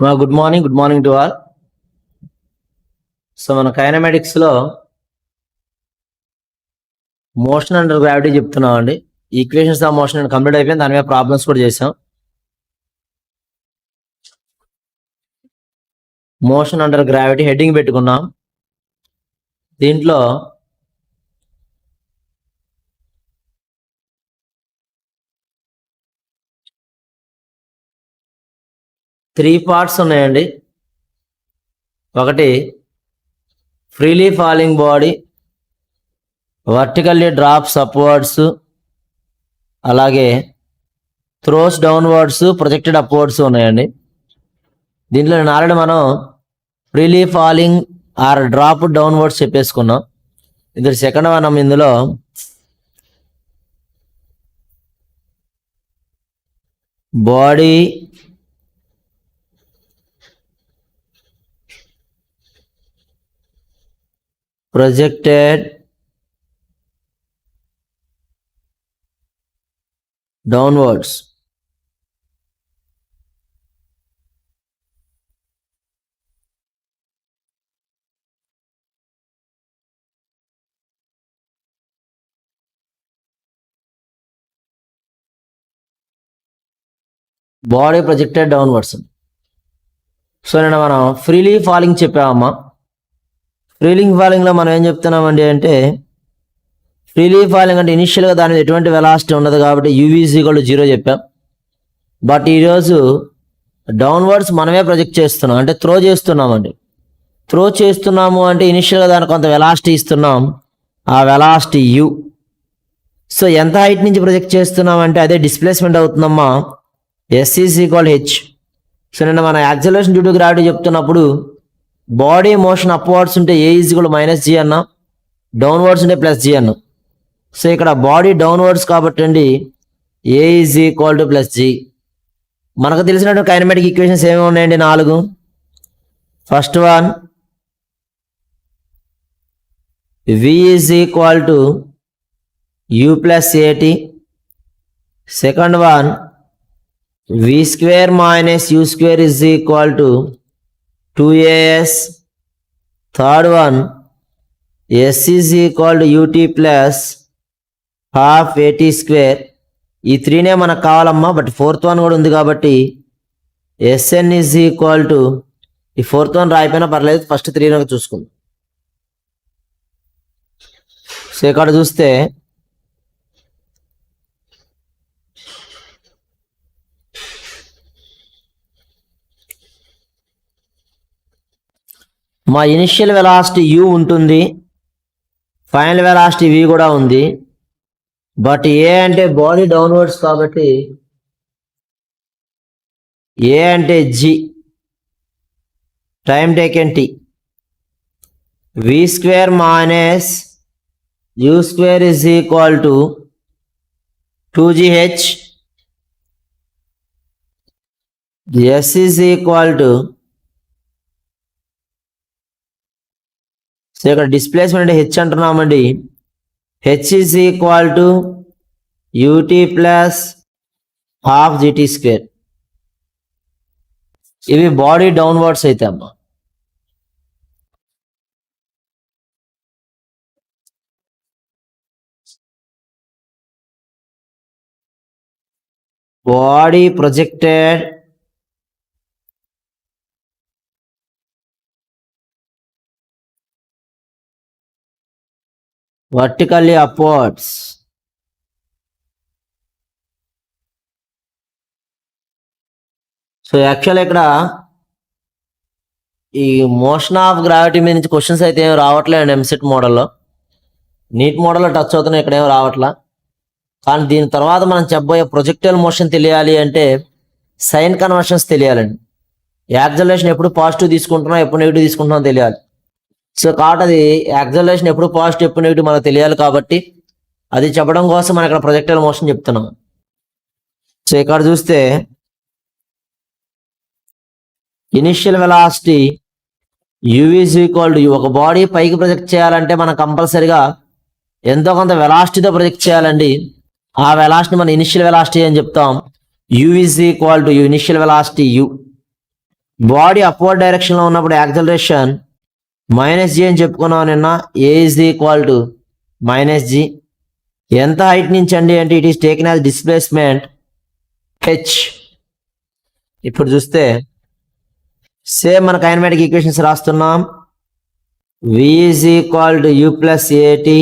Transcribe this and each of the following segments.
Good morning to all. So మన kinematics లో motion under gravity చెప్తున్నాం అండి. ఈక్వేషన్స్ ఆఫ్ మోషన్ కంప్లీట్ అయిపోయింది, దాని మీద ప్రాబ్లమ్స్ కూడా చేసాం. మోషన్ అండర్ గ్రావిటీ హెడ్డింగ్ పెట్టుకున్నాం. దీంట్లో త్రీ పార్ట్స్ ఉన్నాయండి. ఒకటి freely falling body, vertically drops upwards, అలాగే థ్రోస్ డౌన్వర్డ్స్, ప్రొజెక్టెడ్ అప్వర్డ్స్ ఉన్నాయండి. దీంట్లో నేను ఆల్రెడీ మనం freely falling or drop downwards చెప్పేసుకున్నాం. ఇది సెకండ్ వన్. ఇందులో body projected downwards. Body projected downwards. So నేను మనం ఫ్రీలీ ఫాలింగ్ చెప్పామమ్మా. ఫ్రీలింగ్ ఫాలింగ్లో మనం ఏం చెప్తున్నామండి అంటే, ఫ్రీలీ ఫాలింగ్ అంటే ఇనిషియల్గా దాని మీద ఎటువంటి వెలాసిటీ ఉండదు కాబట్టి UV=0 చెప్పాం. బట్ ఈరోజు డౌన్వర్డ్స్ మనమే ప్రొజెక్ట్ చేస్తున్నాం, అంటే త్రో చేస్తున్నామండి. త్రో చేస్తున్నాము అంటే ఇనిషియల్గా దానికి కొంత వెలాసిటీ ఇస్తున్నాం, ఆ వెలాసిటీ U. సో ఎంత హైట్ నుంచి ప్రొజెక్ట్ చేస్తున్నాం అంటే అదే డిస్ప్లేస్మెంట్ అవుతుందమ్మా, S=H. సో నేను మన యాక్సలరేషన్ డ్యూ టు గ్రావిటీ చెప్తున్నప్పుడు బాడీ మోషన్ అప్వర్డ్స్ ఉంటే A=-G అన్నా, డౌన్వర్డ్స్ ఉంటే +G అన్నా. సో ఇక్కడ బాడీ డౌన్వర్డ్స్ కాబట్టి అండి A=+G. మనకు తెలిసినట్టు కైనమాటిక్ ఈక్వేషన్స్ ఏమేమి ఉన్నాయండి? 4. First one V=U+AT. Second one V²-U² 2AS. Third one S=UT+12AT². ఈ 3నే మనకు కావాలమ్మా, బట్ ఫోర్త్ వన్ కూడా ఉంది కాబట్టి SN ఈ ఫోర్త్ వన్ రాయిపోయినా పర్లేదు, ఫస్ట్ 3 చూసుకుందాం. సో ఇక్కడ చూస్తే మా ఇనిషియల్ వెలాసిటీ U ఉంటుంది, ఫైనల్ వెలాసిటీ V కూడా ఉంది. బట్ A అంటే బాడీ డౌన్వర్డ్స్ కాబట్టి A అంటే G, time taken T. V²-U² 2GH. S=, so ఇక్కడ డిస్ప్లేస్మెంట్ అంటే H అంటున్నామండి. H=UT+12GT². ఇవి బాడీ డౌన్వర్డ్స్ అయితే అమ్మా. Body projected vertically upwards. So actual ఇక్కడ ఈ మోషన్ ఆఫ్ గ్రావిటీ మీద నుంచి క్వశ్చన్స్ అయితే ఏం రావట్లేదు ఎంసెట్ మోడల్లో. నీట్ మోడల్లో టచ్ అవుతున్నాయి, ఇక్కడ ఏం రావట్లా. కానీ దీని తర్వాత మనం చెప్పబోయే ప్రొజెక్టైల్ మోషన్ తెలియాలి అంటే సైన్ కన్వర్షన్స్ తెలియాలండి. యాక్సలరేషన్ ఎప్పుడు పాజిటివ్ తీసుకుంటున్నాం, ఎప్పుడు నెగిటివ్ తీసుకుంటున్నాం తెలియాలి. సో కాబట్టి అది యాక్సలరేషన్ ఎప్పుడు పాజిటివ్ ఎప్పుడు నెగిటివ్ మనకు తెలియాలి కాబట్టి అది చెప్పడం కోసం మనం ఇక్కడ ప్రొజెక్టైల్ మోషన్ చెప్తున్నాం. సో ఇక్కడ చూస్తే ఇనిషియల్ వెలాసిటీ U=, ఒక బాడీ పైకి ప్రొజెక్ట్ చేయాలంటే మనం కంపల్సరిగా ఎంతో కొంత వెలాసిటీతో ప్రొజెక్ట్ చేయాలండి. ఆ వెలాసిటీ మన ఇనిషియల్ వెలాసిటీ అని చెప్తాం. U=, initial velocity U. Body upward డైరెక్షన్లో ఉన్నప్పుడు యాక్సలరేషన్ మైనస్ జీ అని చెప్పుకున్నాం నిన్న. A is equal to minus g. ఎంత హైట్ నుంచి అండి అంటే it is taken as displacement h. ఇప్పుడు చూస్తే సేమ్ మన కైనమాటిక్ ఈక్వేషన్స్ రాస్తున్నాం. v is equal to u plus a t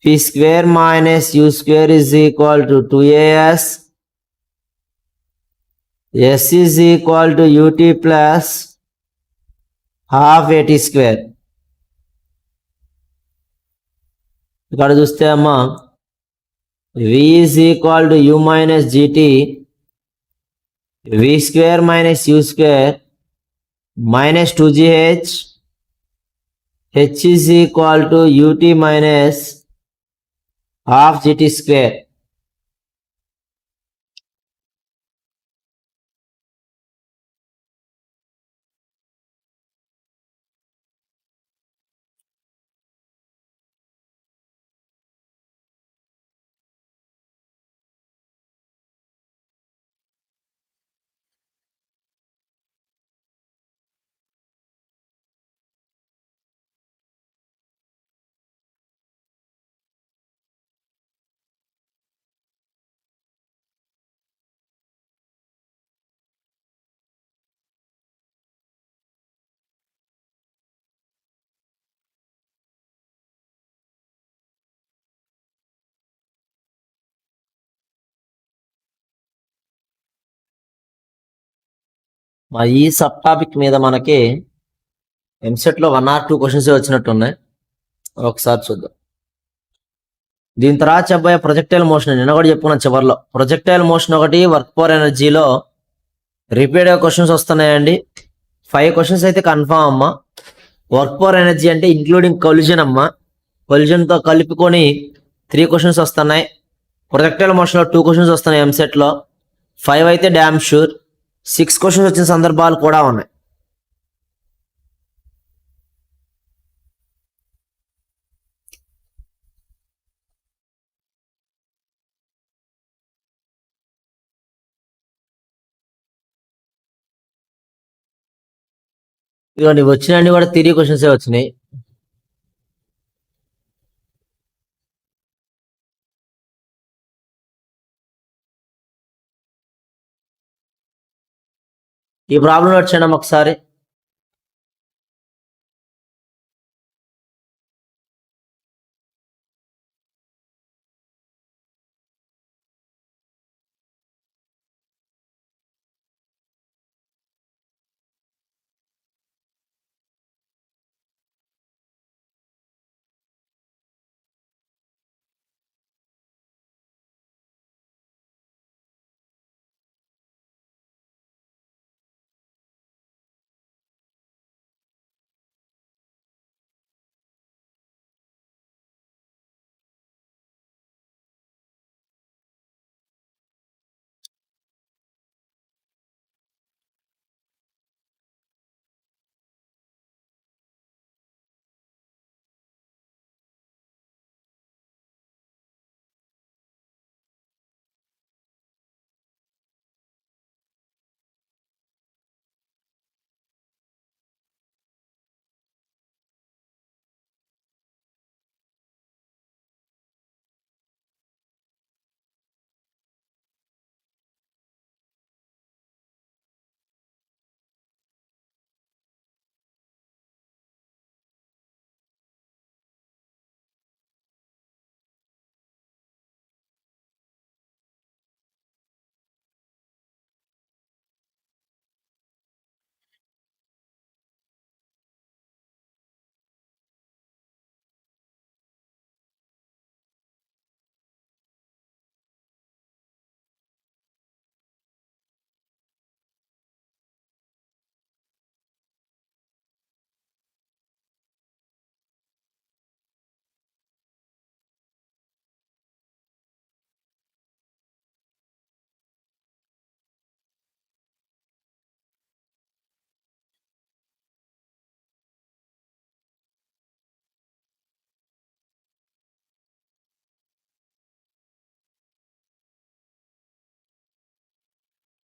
p square minus u square is equal to 2as. S is equal to ut plus half at square. ఇక్కడ చూస్తే అమ్మా v is equal to u minus gt, v square minus u square minus 2gh, h is equal to ut minus half gt square. ఈ sub topic మీద మనకి ఎంసెట్లో 1 or 2 questions వచ్చినట్టు ఉన్నాయి. ఒకసారి చూద్దాం. దీని తర్వాత చెప్పబోయే ప్రొజెక్టైల్ మోషన్ నిన్న కూడా చెప్పుకున్నాను చివరిలో. ప్రొజెక్టైల్ మోషన్ ఒకటి, వర్క్ పవర్ ఎనర్జీలో రిపీట్ క్వశ్చన్స్ వస్తున్నాయండి. 5 క్వశ్చన్స్ అయితే కన్ఫామ్ అమ్మా. వర్క్ పవర్ ఎనర్జీ అంటే ఇంక్లూడింగ్ కొలిజన్ అమ్మా. కొలిజన్తో కలుపుకొని 3 క్వశ్చన్స్ వస్తున్నాయి. ప్రొజెక్టైల్ మోషన్లో 2 క్వశ్చన్స్ వస్తున్నాయి ఎంసెట్లో. 5 అయితే డ్యామ్ షూర్. 6 క్వశ్చన్స్ వచ్చిన సందర్భాలు కూడా ఉన్నాయి. ఇదిగోండి వచ్చినాయన్ని కూడా 3 క్వశ్చన్స్ వచ్చినాయి. ఈ ప్రాబ్లం వచ్చాను ఒకసారి.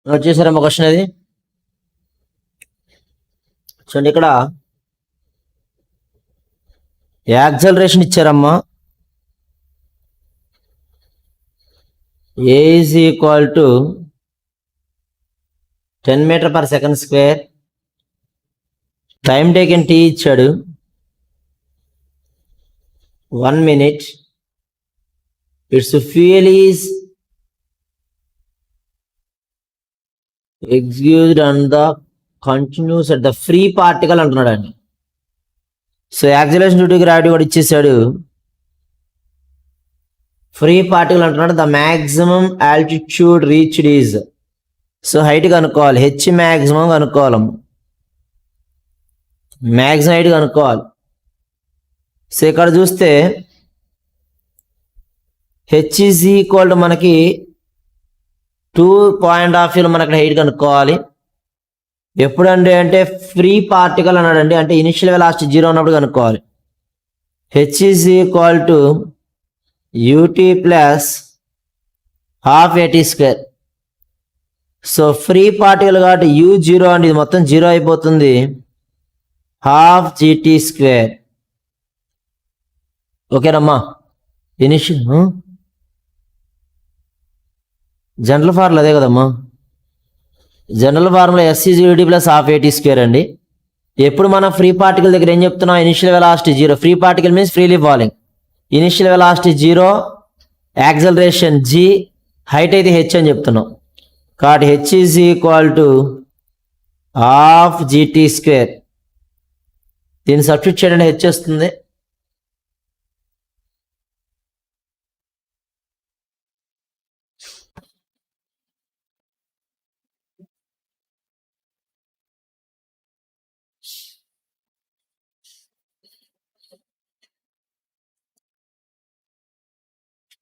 నోట్ చేశారమ్మా క్వశ్చన్ అది. చూడండి ఇక్కడ యాక్సలరేషన్ ఇచ్చారమ్మా. A is equal to 10 meter per second square. Time taken T ఇచ్చాడు 1 minute. Its fuel is executed on the continuous at the free particle అంటున్నాడు అండి. So acceleration due to gravity కూడా ఇచ్చేసాడు. Free particle అంటున్నాడు. The maximum altitude reached is, so height కనుక్కోవాలి. H maximum కనుక్కోవాలి. Maximum height కనుక్కోవాలి. So ఇక్కడ చూస్తే హెచ్ ఈజ్ ఈక్వల్ టు మనకి 2.5 మనకి హైట్ కనుక్కోవాలి. ఎప్పుడండి అంటే ఫ్రీ పార్టికల్ అన్నాడండి, అంటే ఇనిషియల్ వెలాసిటీ 0 ఉన్నప్పుడు కనుక్కోవాలి. H is equal to ut plus half at square. So free particle కాబట్టి u0 అండి, ఇది మొత్తం 0 అయిపోతుంది. Half gt square. ఓకేనమ్మా. ఇనిషియల్ జనరల్ ఫార్ములా అదే కదమ్మా. General formula s is ut plus half at square అండి. ఎప్పుడు మనం ఫ్రీ పార్టికల్ దగ్గర ఏం చెప్తున్నాం? Initial velocity 0. Free particle means freely falling. Initial velocity 0, acceleration g, height అయితే h అని చెప్తున్నాం. కాబట్టి h is equal to half gt square. దీన్ని సబ్స్టిట్యూట్ చేయడానికి h వస్తుంది.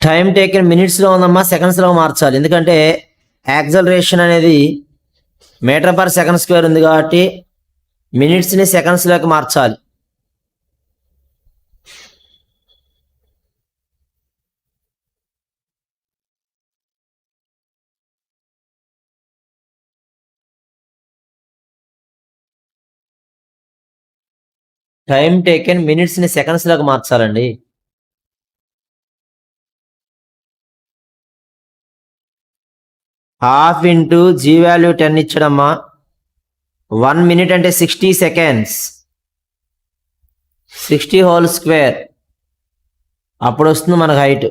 టైం టేకెన్ మినిట్స్లో ఉందమ్మా, సెకండ్స్లో మార్చాలి. ఎందుకంటే యాక్సలరేషన్ అనేది మీటర్ పర్ సెకండ్ స్క్వేర్ ఉంది కాబట్టి మినిట్స్ని సెకండ్స్లోకి మార్చాలి. టైం టేకెన్ మినిట్స్ని సెకండ్స్లోకి మార్చాలండి. హాఫ్ ఇంటూ జీ వాల్యూ 10 ఇచ్చడమ్మా. 1 minute అంటే 60 seconds. 60 whole square. అప్పుడు వస్తుంది మనకు height.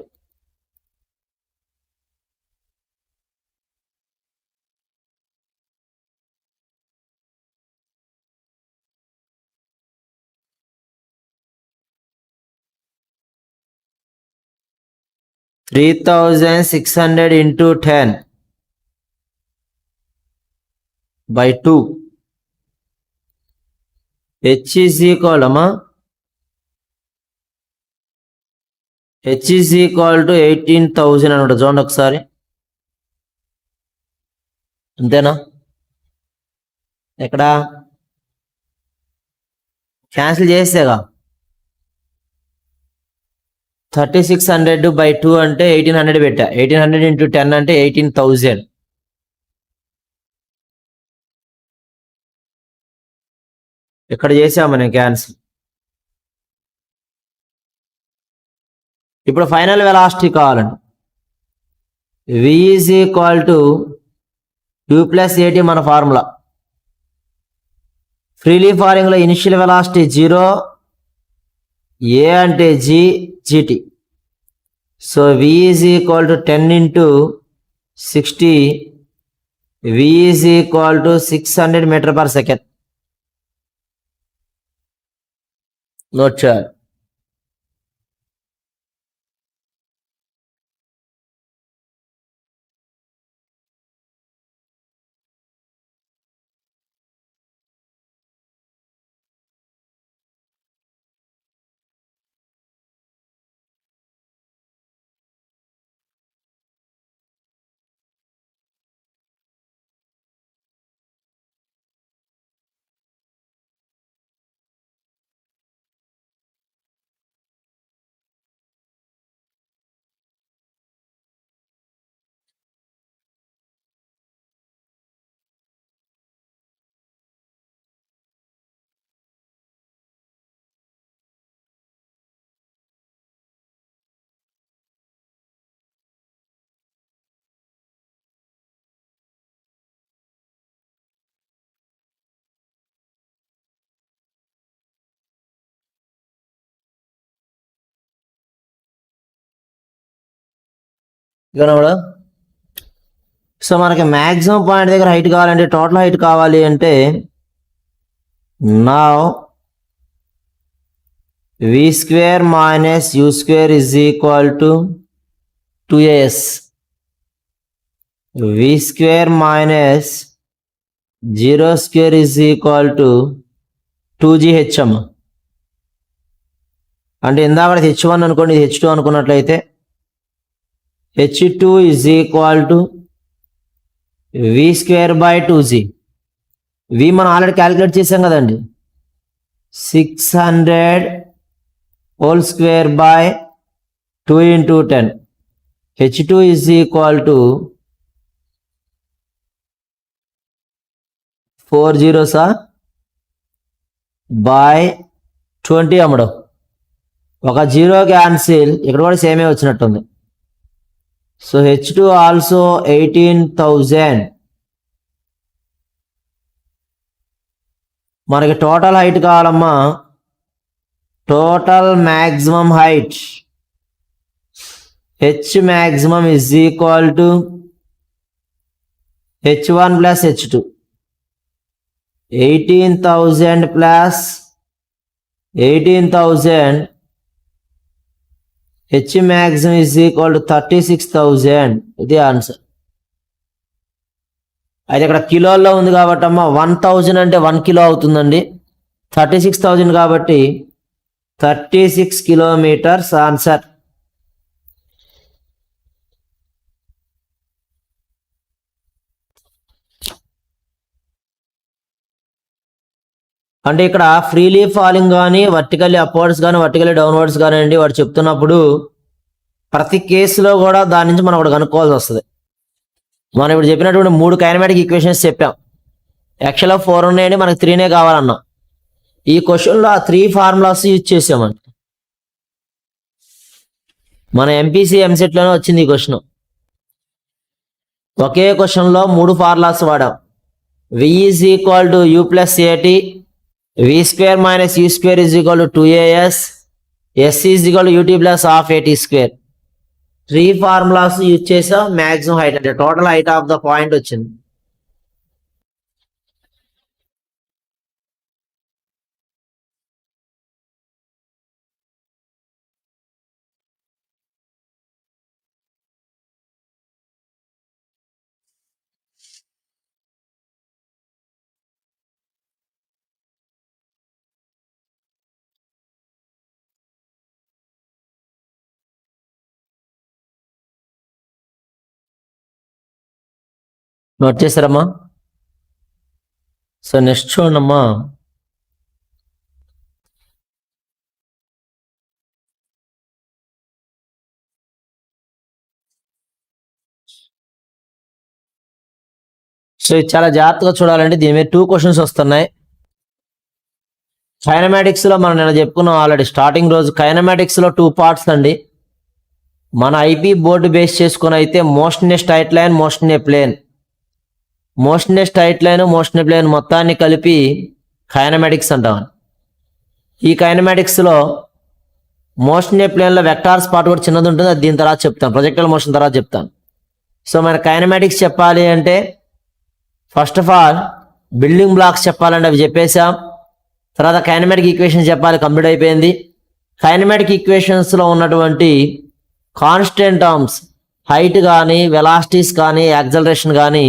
$3,600 into 10 by 2. H is equal అమ్మా, H is equal to 18,000 అనమాట. చూడండి ఒకసారి, అంతేనా? ఎక్కడ క్యాన్సిల్ చేసేగా 3600 by 2 అంటే 1800 పెట్టా. 1800 into 10 అంటే 18,000. ఇక్కడ చేసాము నేను క్యాన్సిల్. ఇప్పుడు ఫైనల్ వెలాసిటీ కావాలండి. v is equal to u plus at మన ఫార్ములా. ఫ్రీలీ ఫాలింగ్లో ఇనిషియల్ వెలాసిటీ 0, a అంటే g, gt. So v is equal to 10 into 60. v is equal to 600 metre per second. Note చేయాలి. ఇక్కడ so మనకి maximum point దగ్గర height కావాలంటే total height కావాలి అంటే నా v square minus u square is equal to 2as. v square minus 0 square is equal to 2gh అమ్మ. అంటే ఇందాక h1 అనుకోండి, ఇది h2 అనుకున్నట్లయితే h2 is equal to v square by 2g. v మనం ఆల్రెడీ క్యాలిక్యులేట్ చేసాం కదండి, 600 whole square by 2 into 10. h2 is equal to 4 zeros by 20 అమ్మడం. ఒక జీరో క్యాన్సిల్, ఇక్కడ కూడా సేమే వచ్చినట్టుంది. So h2 also 18,000. మనకి టోటల్ హైట్ కావాలమ్మా, total maximum height h maximum is equal to h1 plus h2. 18,000 plus 18,000 h maximum is equal to 36,000. ఇది answer. అయితే ఇక్కడ కిలోల్లో ఉంది కాబట్టి అమ్మ 1,000 అంటే 1 కిలో అవుతుందండి. 36,000 కాబట్టి 36 kilometers ఆన్సర్. అంటే ఇక్కడ ఫ్రీలీ ఫాలింగ్ కానీ వర్టికల్లీ అప్వర్డ్స్ కానీ వర్టికల్లీ డౌన్వర్డ్స్ కానీ అండి వాడు చెప్తున్నప్పుడు ప్రతి కేసులో కూడా దాని నుంచి మనం ఒకటి కనుక్కోవాల్సి వస్తుంది. మనం ఇప్పుడు చెప్పినటువంటి 3 కైనమాటిక్ ఈక్వేషన్స్ చెప్పాం. యాక్చువల్గా 4 ఉన్నాయండి, మనకు 3నే కావాలన్నా. ఈ క్వశ్చన్లో ఆ 3 ఫార్ములాస్ యూజ్ చేసామండి. మన ఎంపీసీ ఎంసెట్లోనే వచ్చింది ఈ క్వశ్చన్. ఒకే క్వశ్చన్లో 3 ఫార్ములాస్ వాడాం. v is equal to u plus a t, v square minus u square is equal to 2as, s is equal to u t plus half a t square. 3 formulas use చేసాం. Maximum height అంటే total height of the point వచ్చింది. Note చేశారమ్మా? So next చూడమ్మా, so ఇది చాలా జాగ్రత్తగా చూడాలండి. దీని మీద 2 క్వశ్చన్స్ వస్తున్నాయి. కైనమాటిక్స్ లో మనం నిన్న చెప్పుకున్నాం ఆల్రెడీ స్టార్టింగ్ రోజు. కైనమాటిక్స్ లో 2 పార్ట్స్ అండి. మన ఐపీ బోర్డు బేస్ చేసుకుని అయితే motion a straight line, motion a plane. Motion a straight line, motion a plane మొత్తాన్ని కలిపి కైనమాటిక్స్ అంటాం. ఈ కైనమాటిక్స్ లో మోషన్ ఏ ప్లేన్ లో వెక్టార్స్ పార్ట్ కూడా చిన్నది ఉంటుంది, అది దీని తర్వాత చెప్తాను. ప్రొజెక్టైల్ మోషన్ తర్వాత చెప్తాను. సో మన కైనమాటిక్స్ చెప్పాలి అంటే first of all building blocks చెప్పాలంటే అవి చెప్పేసాం. తర్వాత కైనమాటిక్ ఈక్వేషన్స్ చెప్పాలి, కంప్లీట్ అయిపోయింది. కైనమాటిక్ ఈక్వేషన్స్లో ఉన్నటువంటి కాన్స్టెంట్ టర్మ్స్, హైట్ కానీ వెలాసిటీస్ కానీ యాక్సలరేషన్ కానీ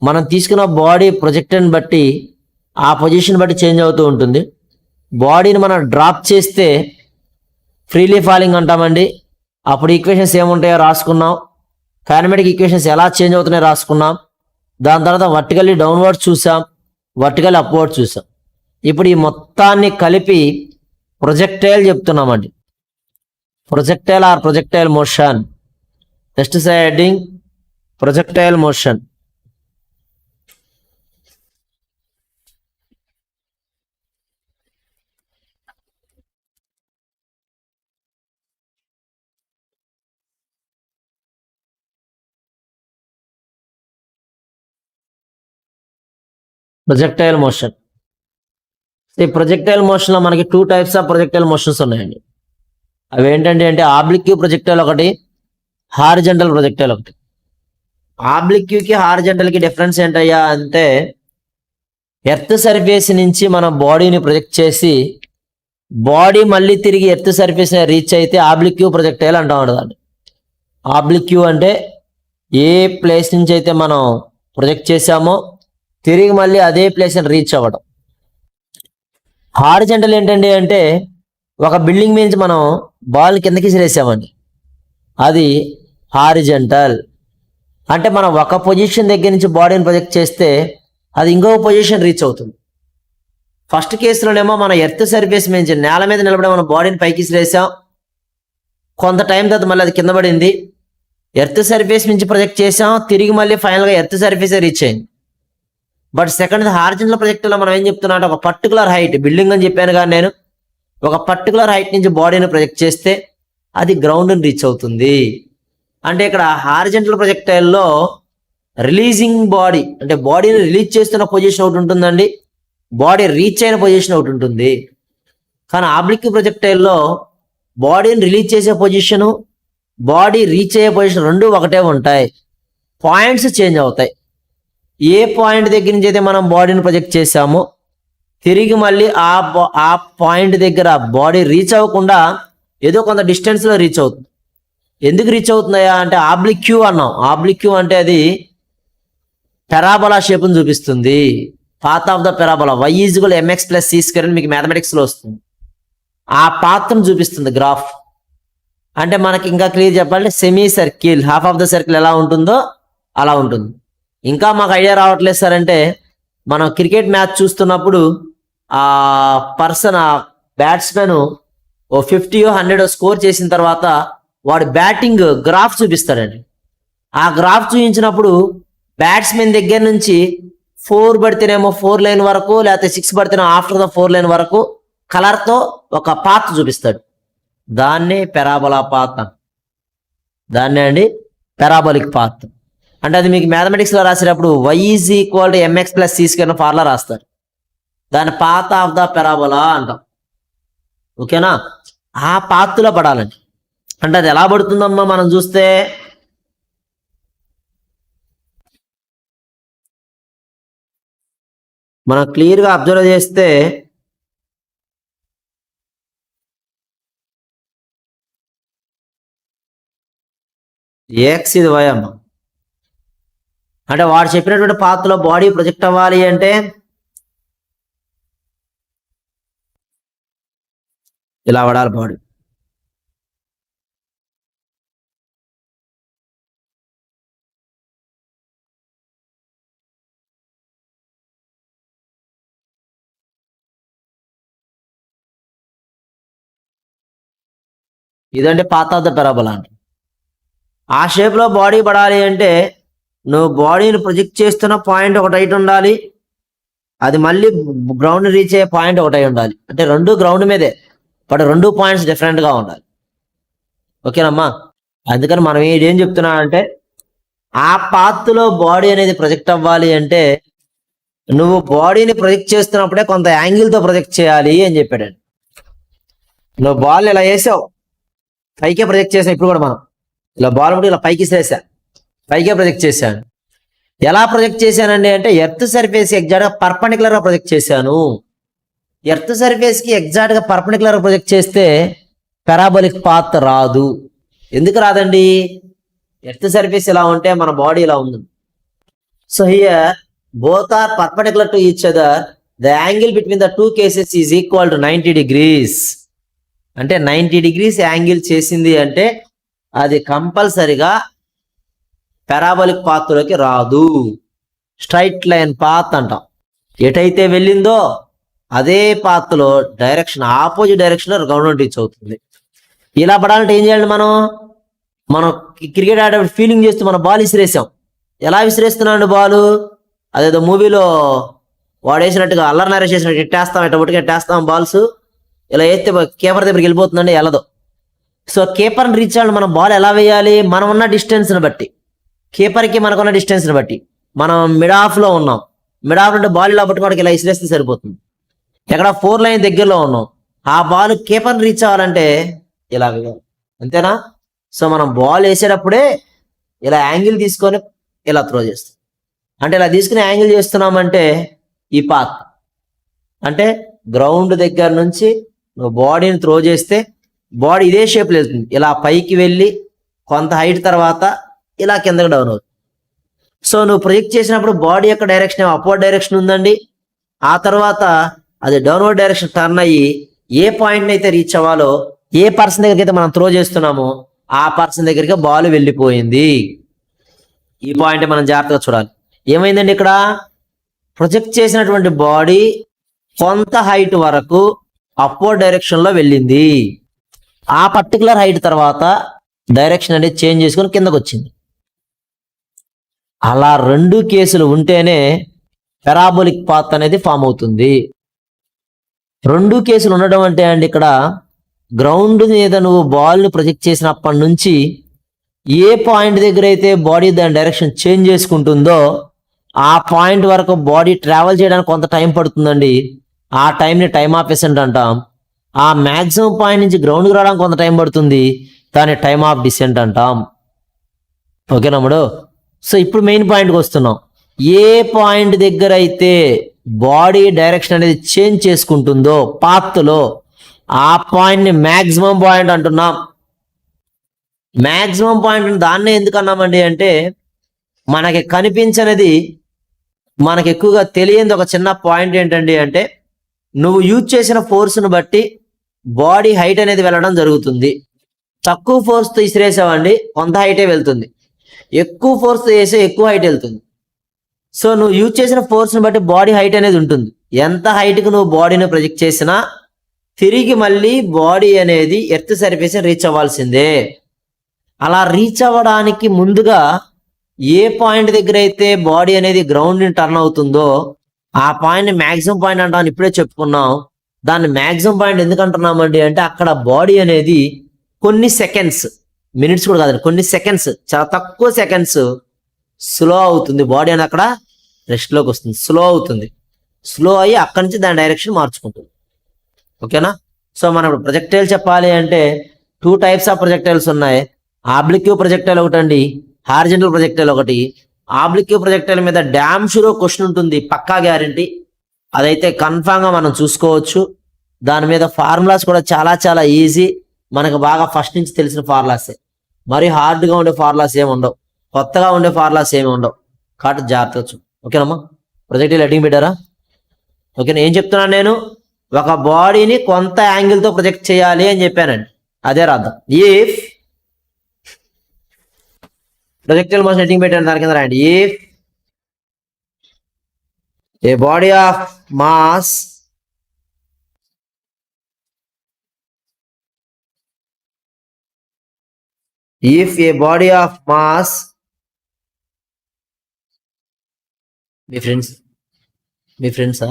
మనం తీసుకున్న బాడీ ప్రొజెక్ట్ని బట్టి ఆ పొజిషన్ బట్టి చేంజ్ అవుతూ ఉంటుంది. బాడీని మనం డ్రాప్ చేస్తే ఫ్రీలీ ఫాలింగ్ అంటామండి. అప్పుడు ఈక్వేషన్స్ ఏముంటాయో రాసుకున్నాం. కైనమాటిక్ ఈక్వేషన్స్ ఎలా చేంజ్ అవుతున్నాయో రాసుకున్నాం. దాని తర్వాత వర్టికల్లీ డౌన్వర్డ్స్ చూసాం, వర్టికల్లీ అప్వర్డ్స్ చూసాం. ఇప్పుడు ఈ మొత్తాన్ని కలిపి ప్రొజెక్టైల్ చెప్తున్నామండి. Projectile or projectile motion. Next heading projectile motion. Projectile motion. ఈ ప్రొజెక్టైల్ మోషన్లో మనకి 2 టైప్స్ ఆఫ్ ప్రొజెక్టైల్ మోషన్స్ ఉన్నాయండి. అవి ఏంటంటే ఆబ్లిక్ ప్రొజెక్టైల్ ఒకటి, హారిజంటల్ ప్రొజెక్టైల్ ఒకటి. ఆబ్లిక్యూకి హారిజంటల్కి డిఫరెన్స్ ఏంటయ్యా అంటే ఎర్త్ సర్ఫేస్ నుంచి మనం బాడీని ప్రొజెక్ట్ చేసి బాడీ మళ్ళీ తిరిగి ఎర్త్ సర్ఫేస్ రీచ్ అయితే ఆబ్లిక్యూ ప్రొజెక్టైల్ అంటాం దాన్ని. ఆబ్లిక్యూ అంటే ఏ ప్లేస్ నుంచి అయితే మనం ప్రొజెక్ట్ చేసామో తిరిగి మళ్ళీ అదే ప్లేస్ని రీచ్ అవ్వడం. హారిజంటల్ ఏంటండి అంటే ఒక బిల్డింగ్ మీద నుంచి మనం బాల్ కిందకి విసిరేసామండి, అది హారిజంటల్. అంటే మనం ఒక పొజిషన్ దగ్గర నుంచి బాడీని ప్రొజెక్ట్ చేస్తే అది ఇంకొక పొజిషన్ రీచ్ అవుతుంది. ఫస్ట్ కేసులోనేమో మన ఎర్త్ సర్ఫేస్ మీద నేల మీద నిలబడి మనం బాడీని పైకి విసిరేసాం, కొంత టైం తర్వాత మళ్ళీ అది కింద పడింది, ఎర్త్ సర్ఫేస్ నుంచి ప్రొజెక్ట్ చేసాం, తిరిగి మళ్ళీ ఫైనల్గా ఎర్త్ సర్ఫేసే రీచ్ అయింది. బట్ సెకండ్ హారిజంటల్ ప్రొజెక్ట్లో మనం ఏం చెప్తున్నా అంటే ఒక పర్టికులర్ హైట్, బిల్డింగ్ అని చెప్పాను కానీ నేను, ఒక పర్టికులర్ హైట్ నుంచి బాడీని ప్రొజెక్ట్ చేస్తే అది గ్రౌండ్ని రీచ్ అవుతుంది. అంటే ఇక్కడ హారిజంటల్ ప్రొజెక్టైల్లో రిలీజింగ్ బాడీ అంటే బాడీని రిలీజ్ చేస్తున్న పొజిషన్ ఒకటి ఉంటుందండి, బాడీ రీచ్ అయిన పొజిషన్ ఒకటి ఉంటుంది. కానీ ఆబ్లిక్ ప్రొజెక్టైల్లో బాడీని రిలీజ్ చేసే పొజిషను, బాడీ రీచ్ అయ్యే పొజిషన్ రెండు ఒకటే ఉంటాయి, పాయింట్స్ చేంజ్ అవుతాయి. ఏ పాయింట్ దగ్గర నుంచి అయితే మనం బాడీని ప్రొజెక్ట్ చేసామో తిరిగి మళ్ళీ ఆ పాయింట్ దగ్గర బాడీ రీచ్ అవ్వకుండా ఏదో కొంత డిస్టెన్స్లో రీచ్ అవుతుంది. ఎందుకు రీచ్ అవుతున్నాయా అంటే ఆబ్లిక్యూ అన్నాం. ఆబ్లిక్యూ అంటే అది పెరాబోలా షేప్ని చూపిస్తుంది, path of the parabola. y = mx + c² అని మీకు మ్యాథమెటిక్స్లో వస్తుంది. ఆ పాత్రను చూపిస్తుంది గ్రాఫ్. అంటే మనకి ఇంకా క్లియర్ చెప్పాలంటే semi circle, half of the circle ఎలా ఉంటుందో అలా ఉంటుంది. ఇంకా మాకు ఐడియా రావట్లేదు సార్ అంటే మనం క్రికెట్ మ్యాచ్ చూస్తున్నప్పుడు ఆ పర్సన్, ఆ బ్యాట్స్మెన్ 50 or 100 స్కోర్ చేసిన తర్వాత వాడు బ్యాటింగ్ గ్రాఫ్ చూపిస్తాడండి. ఆ గ్రాఫ్ చూపించినప్పుడు బ్యాట్స్మెన్ దగ్గర నుంచి 4 పడితేనేమో 4 లైన్ వరకు, లేకపోతే 6 పడితేనే ఆఫ్టర్ ద 4 లైన్ వరకు కలర్తో ఒక పాత్ చూపిస్తాడు. దాన్నే పెరాబోలా పాత్, దాన్నే అండి పెరాబోలిక్ పాత్. అంటే అది మీకు మ్యాథమెటిక్స్లో రాసేటప్పుడు y = mx + c² ఫార్ములా రాస్తారు, దాని పాత్ ఆఫ్ ద పెరాబోలా అంటాం. ఓకేనా? ఆ పాత్తులో పడాలండి. అంటే అది ఎలా పడుతుందమ్మా మనం చూస్తే మనం క్లియర్గా అబ్జర్వ్ చేస్తే x ఇది y అమ్మ. అంటే వాడు చెప్పినటువంటి పాత్రలో బాడీ ప్రొజెక్ట్ అవ్వాలి అంటే ఇలా పడాలి బాడీ. ఇదంటే పాత్ ఆఫ్ ద పెరాబోలా అంటే. ఆ షేప్లో బాడీ పడాలి అంటే నువ్వు బాడీని ప్రొజెక్ట్ చేస్తున్న పాయింట్ ఒకటి హైట్ ఉండాలి, అది మళ్ళీ గ్రౌండ్ రీచ్ అయ్యే పాయింట్ ఒకటి ఉండాలి. అంటే రెండు గ్రౌండ్ మీదే, బట్ 2 పాయింట్స్ డిఫరెంట్గా ఉండాలి. ఓకేనమ్మా? అందుకని మనం ఏం చెప్తున్నా అంటే ఆ పాత్లో బాడీ అనేది ప్రొజెక్ట్ అవ్వాలి అంటే నువ్వు బాడీని ప్రొజెక్ట్ చేస్తున్నప్పుడే కొంత యాంగిల్తో ప్రొజెక్ట్ చేయాలి అని చెప్పాడండి. నువ్వు బాల్ ఇలా వేసావు, పైకే ప్రొజెక్ట్ చేసావు. ఇప్పుడు కూడా మనం ఇలా బాల్ కూడా ఇలా పైకి వేసా, పైకే ప్రొజెక్ట్ చేశాను. ఎలా ప్రొజెక్ట్ చేశానండి అంటే ఎర్త్ సర్ఫేస్కి ఎగ్జాక్ట్గా పర్పెండిక్యులర్గా ప్రొజెక్ట్ చేశాను. ఎర్త్ సర్ఫేస్కి ఎగ్జాక్ట్గా పర్పెండిక్యులర్గా ప్రొజెక్ట్ చేస్తే పెరాబోలిక్ పాత్ రాదు. ఎందుకు రాదండి? ఎర్త్ సర్ఫేస్ ఇలా ఉంటే మన బాడీ ఇలా ఉంది. So here both are perpendicular to each other, the angle between the 2 cases is equal to 90 degrees. అంటే 90 degrees యాంగిల్ చేసింది అంటే అది కంపల్సరిగా పారాబోలిక్ పాత్లోకి రాదు. స్ట్రైట్ లైన్ పాత్ అంటాం. ఎటైతే వెళ్ళిందో అదే పాత్లో డైరెక్షన్, ఆపోజిట్ డైరెక్షన్లో గ్రౌండ్ రీచ్ అవుతుంది. ఇలా పడాలంటే ఏం చేయాలి? మనం క్రికెట్ ఆడేటప్పుడు ఫీలింగ్ చేస్తూ మన బాల్ విసిరేసాం. ఎలా విసిరేస్తున్నాడు బాలు? అదేదో మూవీలో వాడు వేసినట్టుగా అల్లరి నరేష్ చేసినట్టు ఎట్టేస్తాం, ఎట్టేస్తాం బాల్స్ ఇలా వేస్తే కీపర్ దగ్గరికి వెళ్ళిపోతుందండి, వెళ్ళదు. సో కీపర్ని రీచ్ అవ్వాలి మనం బాల్ ఎలా వేయాలి? మనం ఉన్న డిస్టెన్స్ని బట్టి, కీపర్కి మనకున్న డిస్టెన్స్ని బట్టి. మనం మిడ్ ఆఫ్లో ఉన్నాం, మిడ్ ఆఫ్ అంటే బాల్ ఇలా పట్టుకోవడానికి ఇలా విసిరేస్తే సరిపోతుంది. ఎక్కడ 4 లైన్ దగ్గరలో ఉన్నాం, ఆ బాల్ కీపర్ని రీచ్ అవ్వాలంటే ఇలా వేయాలి. అంతేనా? సో మనం బాల్ వేసేటప్పుడే ఇలా యాంగిల్ తీసుకొని ఇలా త్రో చేస్తాం. అంటే ఇలా తీసుకుని యాంగిల్ చేస్తున్నామంటే ఈ పాత్ అంటే గ్రౌండ్ దగ్గర నుంచి నువ్వు బాడీని త్రో చేస్తే బాడీ ఇదే షేప్లో వెళ్తుంది. ఇలా పైకి వెళ్ళి కొంత హైట్ తర్వాత ఇలా కిందకి డౌన్ అవుతుంది. సో నువ్వు ప్రొజెక్ట్ చేసినప్పుడు బాడీ యొక్క డైరెక్షన్ అప్వర్డ్ డైరెక్షన్ ఉందండి. ఆ తర్వాత అది డౌన్వర్డ్ డైరెక్షన్ టర్న్ అయ్యి ఏ పాయింట్ని అయితే రీచ్ అవ్వాలో, ఏ పర్సన్ దగ్గరికి అయితే మనం త్రో చేస్తున్నామో ఆ పర్సన్ దగ్గరికి బాల్ వెళ్ళిపోయింది. ఈ పాయింట్ మనం జాగ్రత్తగా చూడాలి. ఏమైందండి ఇక్కడ? ప్రొజెక్ట్ చేసినటువంటి బాడీ కొంత హైట్ వరకు అప్వర్డ్ డైరెక్షన్ లో వెళ్ళింది. ఆ పర్టికులర్ హైట్ తర్వాత డైరెక్షన్ అనేది చేంజ్ చేసుకొని కిందకు వచ్చింది. అలా రెండు కేసులు ఉంటేనే పెరాబోలిక్ పాత్ అనేది ఫామ్ అవుతుంది. రెండు కేసులు ఉండడం అంటే అండి, ఇక్కడ గ్రౌండ్ మీద నువ్వు బాల్ని ప్రొజెక్ట్ చేసినప్పటి నుంచి ఏ పాయింట్ దగ్గర అయితే బాడీ దాని డైరెక్షన్ చేంజ్ చేసుకుంటుందో ఆ పాయింట్ వరకు బాడీ ట్రావెల్ చేయడానికి కొంత టైం పడుతుందండి. ఆ టైంని టైమ్ ఆఫ్ ఎసెంట్ అంటాం. ఆ మ్యాక్సిమం పాయింట్ నుంచి గ్రౌండ్కి రావడానికి కొంత టైం పడుతుంది, దాన్ని టైమ్ ఆఫ్ డిసెంట్ అంటాం. ఓకేనమ్ముడు? సో ఇప్పుడు మెయిన్ పాయింట్కి వస్తున్నాం. ఏ పాయింట్ దగ్గర అయితే బాడీ డైరెక్షన్ అనేది చేంజ్ చేసుకుంటుందో పాత్లో ఆ పాయింట్ని మ్యాక్సిమం పాయింట్ అంటున్నాం. మ్యాక్సిమం పాయింట్ దాన్నే ఎందుకు అన్నామండి అంటే, మనకి కనిపించనిది, మనకి ఎక్కువగా తెలియని ఒక చిన్న పాయింట్ ఏంటండి అంటే, నువ్వు యూజ్ చేసిన ఫోర్స్ను బట్టి బాడీ హైట్ అనేది వెళ్ళడం జరుగుతుంది. తక్కువ ఫోర్స్తో ఇసిరేసావండి కొంత హైటే వెళ్తుంది, ఎక్కువ ఫోర్స్తో వేసే ఎక్కువ హైట్ వెళ్తుంది. సో నువ్వు యూజ్ చేసిన ఫోర్స్ని బట్టి బాడీ హైట్ అనేది ఉంటుంది. ఎంత హైట్కి నువ్వు బాడీని ప్రొజెక్ట్ చేసినా తిరిగి మళ్ళీ బాడీ అనేది ఎర్త్ సర్ఫేస్ రీచ్ అవ్వాల్సిందే. అలా రీచ్ అవ్వడానికి ముందుగా ఏ పాయింట్ దగ్గర అయితే బాడీ అనేది గ్రౌండ్ ని టర్న్ అవుతుందో ఆ పాయింట్ మ్యాక్సిమం పాయింట్ అంటాం. ఇప్పుడే చెప్పుకున్నాం. దాన్ని మ్యాక్సిమం పాయింట్ ఎందుకు అంటున్నామండి అంటే, అక్కడ బాడీ అనేది కొన్ని సెకండ్స్, మినిట్స్ కూడా కాదండి, కొన్ని సెకండ్స్, చాలా తక్కువ సెకండ్స్ స్లో అవుతుంది. బాడీ అని అక్కడ రెస్ట్లోకి వస్తుంది, స్లో అవుతుంది. స్లో అయ్యి అక్కడి నుంచి దాని డైరెక్షన్ మార్చుకుంటుంది. ఓకేనా? సో మనం ఇప్పుడు ప్రొజెక్టైల్ చెప్పాలి అంటే 2 టైప్స్ ఆఫ్ ప్రొజెక్టైల్స్ ఉన్నాయి. ఆబ్లిక్యూ ప్రొజెక్టైల్ ఒకటండి, హారిజెంటల్ ప్రొజెక్టైల్ ఒకటి. ఆబ్లిక్యూ ప్రొజెక్టైల్ మీద డ్యామ్ షూర్ క్వశ్చన్ ఉంటుంది, పక్కా గ్యారంటీ. అదైతే కన్ఫామ్ గా మనం చూసుకోవచ్చు. దాని మీద ఫార్ములాస్ కూడా చాలా చాలా ఈజీ, మనకు బాగా ఫస్ట్ నుంచి తెలిసిన ఫార్ములాసే. మరి హార్డ్గా ఉండే ఫార్ములాస్ ఏమి ఉండవు, కొత్తగా ఉండే ఫార్ములాస్ ఏమి ఉండవు. కాబట్టి జాగ్రత్త. ఓకేనమ్మా? ప్రొజెక్టైల్ హెడ్డింగ్ పెట్టారా? ఓకేనా? ఏం చెప్తున్నాను నేను? ఒక బాడీని కొంత యాంగిల్తో ప్రొజెక్ట్ చేయాలి అని చెప్పానండి, అదే రాద్దాం. ఇఫ్ ప్రొజెక్టైల్ మోషన్ హెడ్డింగ్ పెట్టాను, దాని కింద రాయండి. If A body of mass if a body of mass, మీ ఫ్రెండ్సా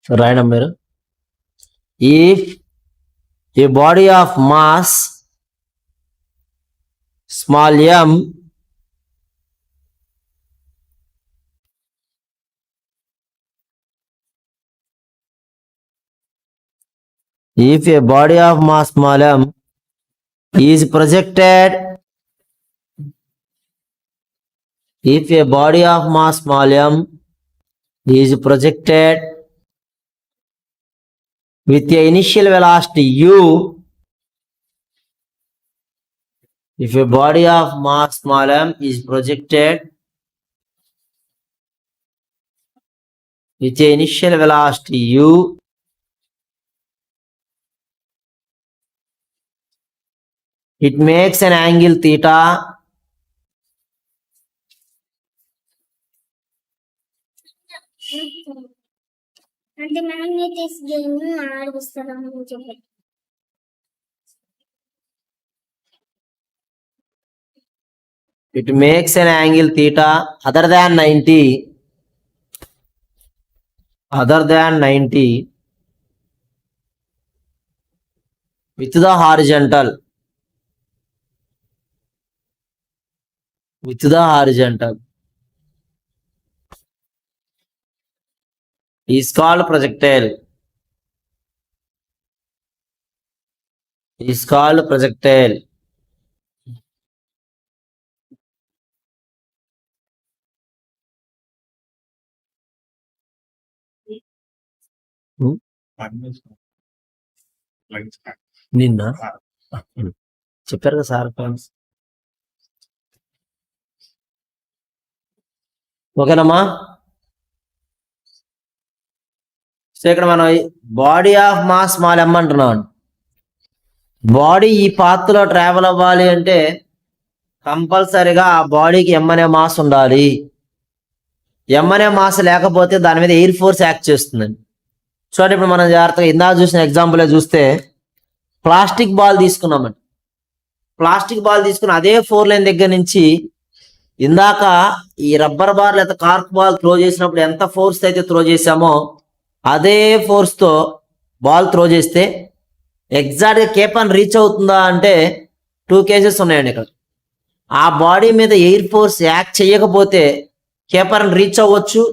సో రాయడం మీరు if A body of mass small m if a body of mass small m is projected if a body of mass small m is projected with a initial velocity u if a body of mass small m is projected with a initial velocity u it makes an angle theta అంటే magnetics game ఆడిస్తారని చెప్పి it makes an angle theta other than 90 with the horizontal is called projectile నిన్న చెప్పారు కదా sir ఓకేనమ్మా so ఇక్కడ మనం body of mass small m అంటున్నాం body ఈ పాత్రలో ట్రావెల్ అవ్వాలి అంటే కంపల్సరిగా ఆ బాడీకి m అనే మాస్ ఉండాలి m అనే మాస్ లేకపోతే దాని మీద ఎయిర్ ఫోర్స్ యాక్ట్ చేస్తుందండి చూడండి ఇప్పుడు మనం జాగ్రత్తగా ఇందాక చూసిన ఎగ్జాంపుల్ చూస్తే ప్లాస్టిక్ బాల్ తీసుకున్నామండి ప్లాస్టిక్ బాల్ తీసుకుని అదే 4 లైన్ దగ్గర నుంచి ఇందాక ఈ రబ్బర్ బాల్ లేదా కార్క్ బాల్ త్రో చేసినప్పుడు ఎంత ఫోర్స్ అయితే త్రో చేసామో అదే ఫోర్స్తో బాల్ త్రో చేస్తే ఎగ్జాక్ట్గా కేపాన్ రీచ్ అవుతుందా అంటే 2 కేసెస్ ఉన్నాయండి ఇక్కడ ఆ బాడీ మీద ఎయిర్ ఫోర్స్ యాక్ట్ చేయకపోతే కేపాన్ రీచ్ అవ్వచ్చు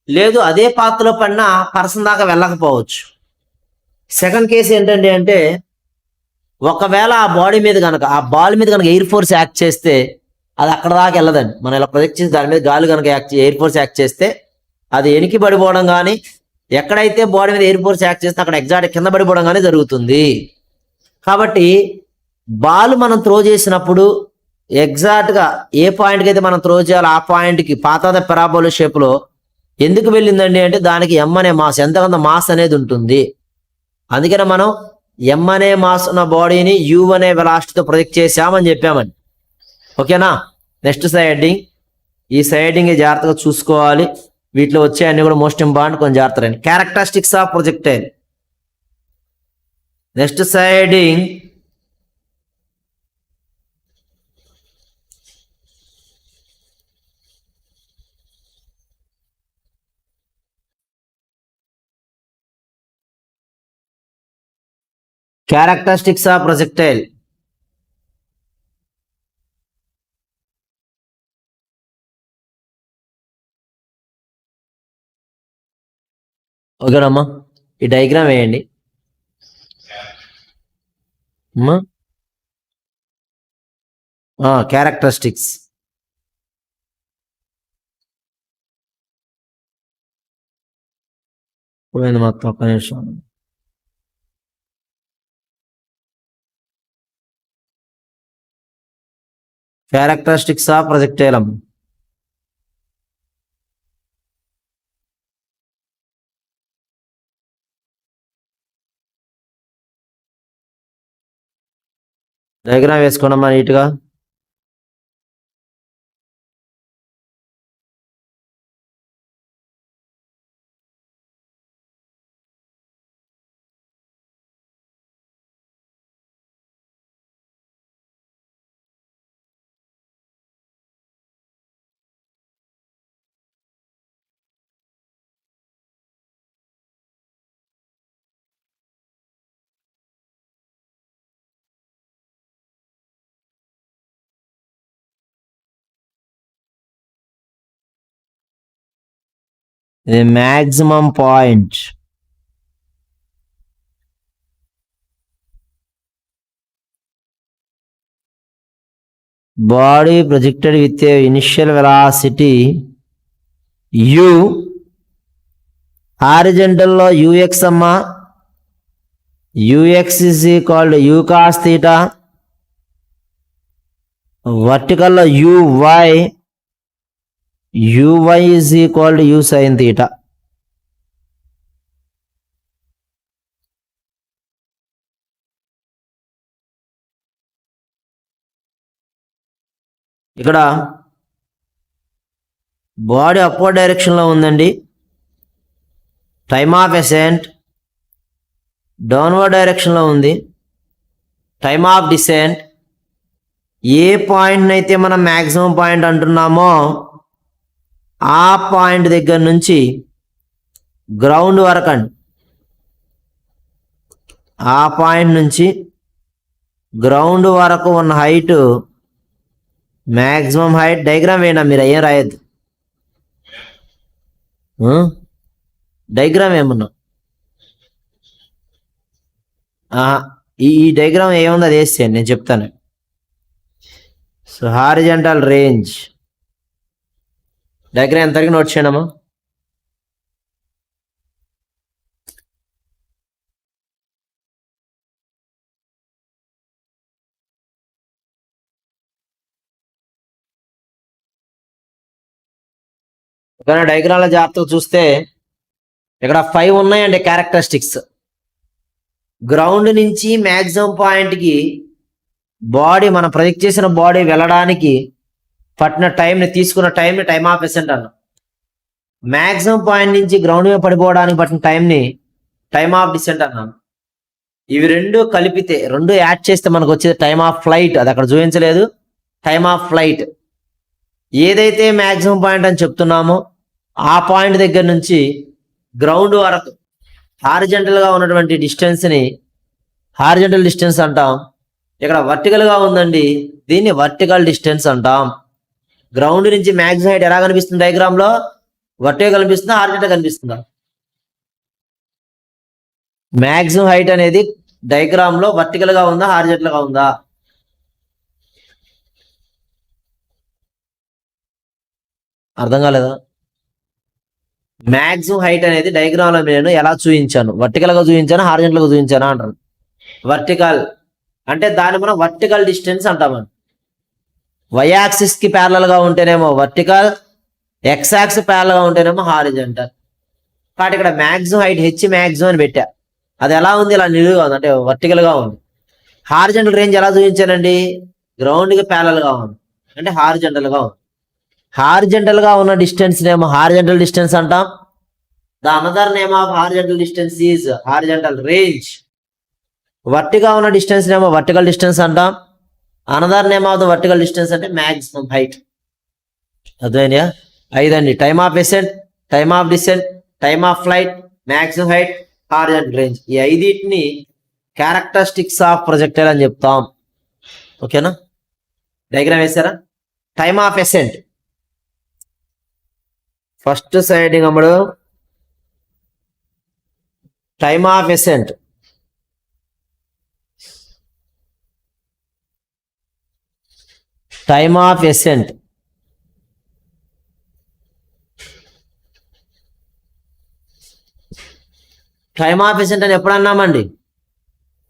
లేదు అదే పాత్రలో పడిన పర్సన్ దాకా వెళ్ళకపోవచ్చు సెకండ్ కేసు ఏంటంటే అంటే ఒకవేళ ఆ బాడీ మీద కనుక ఆ బాల్ మీద కనుక ఎయిర్ ఫోర్స్ యాక్ట్ చేస్తే అది అక్కడ దాకా వెళ్ళదండి మనం ఇలా ప్రొజెక్ట్ చేసి దాని మీద గాలి కనుక ఎయిర్ ఫోర్స్ యాక్ట్ చేస్తే అది వెనక్కి పడిపోవడం కానీ ఎక్కడైతే బాడీ మీద ఎయిర్ ఫోర్స్ యాక్ట్ చేస్తే అక్కడ ఎగ్జాక్ట్ కింద పడిపోవడం కానీ జరుగుతుంది కాబట్టి బాల్ మనం త్రో చేసినప్పుడు ఎగ్జాక్ట్గా ఏ పాయింట్కి అయితే మనం త్రో చేయాలో ఆ పాయింట్కి పాతాద పెరాబోలా షేప్లో ఎందుకు వెళ్ళిందండి అంటే దానికి m అనే మాస్ ఎంతకంత మాస్ అనేది ఉంటుంది అందుకనే మనం m అనే మాస్ ఉన్న బాడీని u అనే వెలాసిటీతో ప్రొజెక్ట్ చేసామని చెప్పామండి ఓకేనా నెక్స్ట్ సైడింగ్ ఈ సైడింగ్ జాగ్రత్తగా చూసుకోవాలి వీటిలో వచ్చే అన్ని కూడా మోస్ట్ ఇంపార్టెంట్ కొంచెం జాగ్రత్త అండి characteristics of projectile next siding characteristics of projectile ఓకేనమ్మా ఈ డయాగ్రామ్ వేయండి అమ్మా క్యారెక్టరిస్టిక్స్ పోయింది మొత్తం ఒక్క నిమిషం క్యారెక్టరిస్టిక్స్ ఆఫ్ ప్రొజెక్టైల్ అమ్మ డయాగ్రామ్ వేసుకోండమ్మా నీట్గా ఇది maximum point. Body projected with a initial velocity u, హారిజంటల్లో ux అమ్మా, ux is equal to u cos theta, వర్టికల్లో uy is equal to u sin theta. ఇక్కడ బాడీ అప్వర్డ్ డైరెక్షన్లో ఉందండి. టైమ్ ఆఫ్ అసెంట్ డౌన్వర్డ్ డైరెక్షన్లో ఉంది. Time of descent a point అయితే మనం మ్యాక్సిమం పాయింట్ అంటున్నామో ఆ పాయింట్ దగ్గర నుంచి గ్రౌండ్ వరకు అండి, ఆ పాయింట్ నుంచి గ్రౌండ్ వరకు ఉన్న హైట్ మ్యాక్సిమం హైట్. డయాగ్రామ్ వేయండి, మీరు ఏం రాయద్దు. డయాగ్రామ్ ఏమన్నా ఈ డయాగ్రామ్ ఏముంది అది వేసేయండి, నేను చెప్తాను. సో హారిజంటల్ రేంజ్ డయాగ్రామ్ ఎంతవరకు నోట్ చేయడమా? కానీ డయాగ్రామ్లో జాగ్రత్తగా చూస్తే ఇక్కడ 5 ఉన్నాయండి క్యారెక్టరిస్టిక్స్. గ్రౌండ్ నుంచి మ్యాక్సిమం పాయింట్కి బాడీ మనం ప్రొజెక్ట్ చేసిన బాడీ వెళ్ళడానికి పట్టిన టైంని, తీసుకున్న టైంని టైమ్ ఆఫ్ అసెంట్ అన్నాం. మ్యాక్సిమం పాయింట్ నుంచి గ్రౌండ్ మీద పడిపోవడానికి పట్టిన టైంని టైమ్ ఆఫ్ డిసెంట్ అన్నాం. ఇవి రెండు కలిపితే, రెండు యాడ్ చేస్తే మనకు వచ్చేది టైమ్ ఆఫ్ ఫ్లైట్. అది అక్కడ చూపించలేదు. టైమ్ ఆఫ్ ఫ్లైట్ ఏదైతే మ్యాక్సిమం పాయింట్ అని చెప్తున్నామో ఆ పాయింట్ దగ్గర నుంచి గ్రౌండ్ వరకు హారిజంటల్గా ఉన్నటువంటి డిస్టెన్స్ని హారిజంటల్ డిస్టెన్స్ అంటాం. ఇక్కడ వర్టికల్గా ఉందండి, దీన్ని వర్టికల్ డిస్టెన్స్ అంటాం. గ్రౌండ్ నుంచి మ్యాక్సిమం హైట్ ఎలా కనిపిస్తుంది డయాగ్రామ్లో? వర్టికల్ కనిపిస్తుందా, హారిజంటల్ కనిపిస్తుందా? మ్యాక్సిమం హైట్ అనేది డయాగ్రామ్లో వర్టికల్గా ఉందా, హారిజంటల్గా ఉందా? అర్థం కాలేదా? మ్యాక్సిమం హైట్ అనేది డయాగ్రామ్లో నేను ఎలా చూపించాను? వర్టికల్గా చూపించాను, హారిజంటల్గా చూపించాను అంటారు. వర్టికల్ అంటే దాన్ని మనం వర్టికల్ డిస్టెన్స్ అంటామని. వైయాక్సిస్కి ప్యారలల్గా ఉంటేనేమో వర్టికల్, ఎక్స్ యాక్సిస్ ప్యారలల్గా ఉంటేనేమో హారిజంటల్. కాబట్టి ఇక్కడ మ్యాక్సిమం హైట్ హెచ్ మ్యాక్సిమం అని పెట్టా. అది ఎలా ఉంది? ఇలా నిలువుగా ఉంది, అంటే వర్టికల్గా ఉంది. హారిజంటల్ రేంజ్ ఎలా చూపించానండి? గ్రౌండ్కి ప్యారలల్గా ఉంది, అంటే హారిజంటల్గా ఉంది. హారిజంటల్గా ఉన్న డిస్టెన్స్ నేమో హారిజంటల్ డిస్టెన్స్ అంటాం. The another name of horizontal distance is horizontal range. వర్టిగా ఉన్న డిస్టెన్స్ నేమో వర్టికల్ డిస్టెన్స్ అంటాం. Another name of the vertical distance అంటే మ్యాక్సిమం హైట్. అర్థమైందా? 5 అండి. Time of ascent, time of descent, time of flight, maximum height, horizontal range. ఈ 5టిని characteristics of projectile అని చెప్తాం. ఓకేనా? డయాగ్రామ్ వేసారా? Time of ascent first side heading అమ్ముడు. Time of ascent time of ascent time of ascent అని ఎప్పుడు అన్నామండి?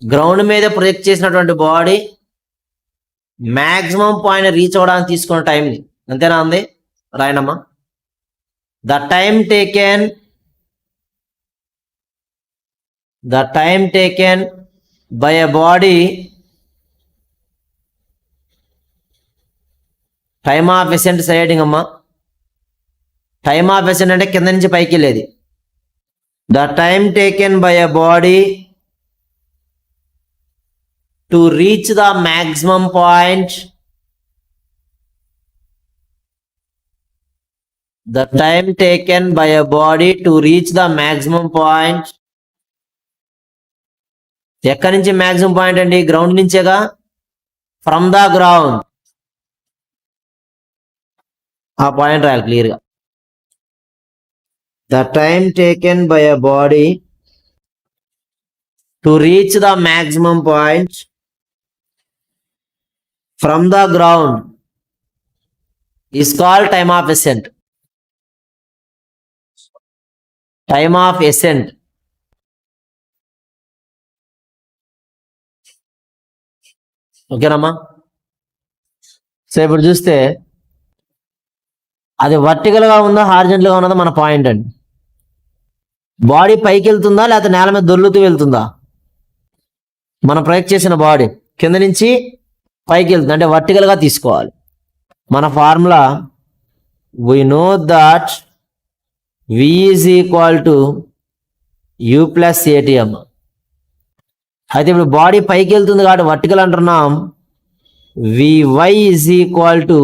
గ్రౌండ్ మీద ప్రొజెక్ట్ చేసినటువంటి బాడీ మ్యాక్సిమం పాయింట్ రీచ్ అవ్వడానికి తీసుకున్న టైంని. అంతేనా ఉంది? రాయనమ్మా. The time taken by a body, time of ascent side heading అమ్మా. టైమ్ ఆఫ్ అసెంట్ అంటే కింద నుంచి పైకి వెళ్ళేది. The time taken by a body to reach the maximum point. The time taken by a body to reach the maximum point. ఎక్కడి నుంచి maximum point అండి? Ground నుంచేగా. From the ground, ఆ point రాయాలి క్లియర్గా. The time taken by a body to reach the maximum point from the ground is called time of ascent. Time of ascent. ఓకేనమ్మా. So ఇప్పుడు చూస్తే అది వర్టికల్ గా ఉందా హారిజెంటల్ గా ఉన్నదా మన పాయింట్ అండి. బాడీ పైకి వెళ్తుందా లేకపోతే నేల మీద దొర్లుతూ వెళ్తుందా? మనం ప్రొజెక్ట్ చేసిన బాడీ కింద నుంచి పైకి వెళ్తుంది అంటే వర్టికల్ గా తీసుకోవాలి. మన formula we know that v is equal to u plus atm. అయితే ఇప్పుడు బాడీ పైకి వెళ్తుంది కాబట్టి వర్టికల్ అంటున్నాం. vy is equal to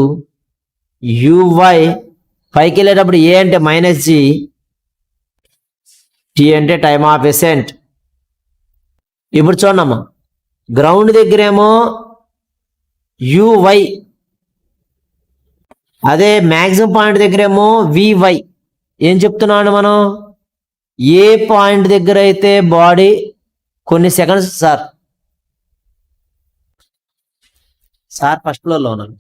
uy. పైకి వెళ్ళేటప్పుడు ఏ అంటే మైనస్ జి, టీ అంటే టైమ్ ఆఫ్ ఎసెంట్. ఇప్పుడు చూడమ్మా, గ్రౌండ్ దగ్గరేమో uy, అదే మ్యాక్సిమం పాయింట్ దగ్గరేమో vy. ఏం చెప్తున్నాను మనం? ఏ పాయింట్ దగ్గర అయితే బాడీ కొన్ని సెకండ్స్ సార్ ఫస్ట్ ఫ్లోర్లో ఉన్నాను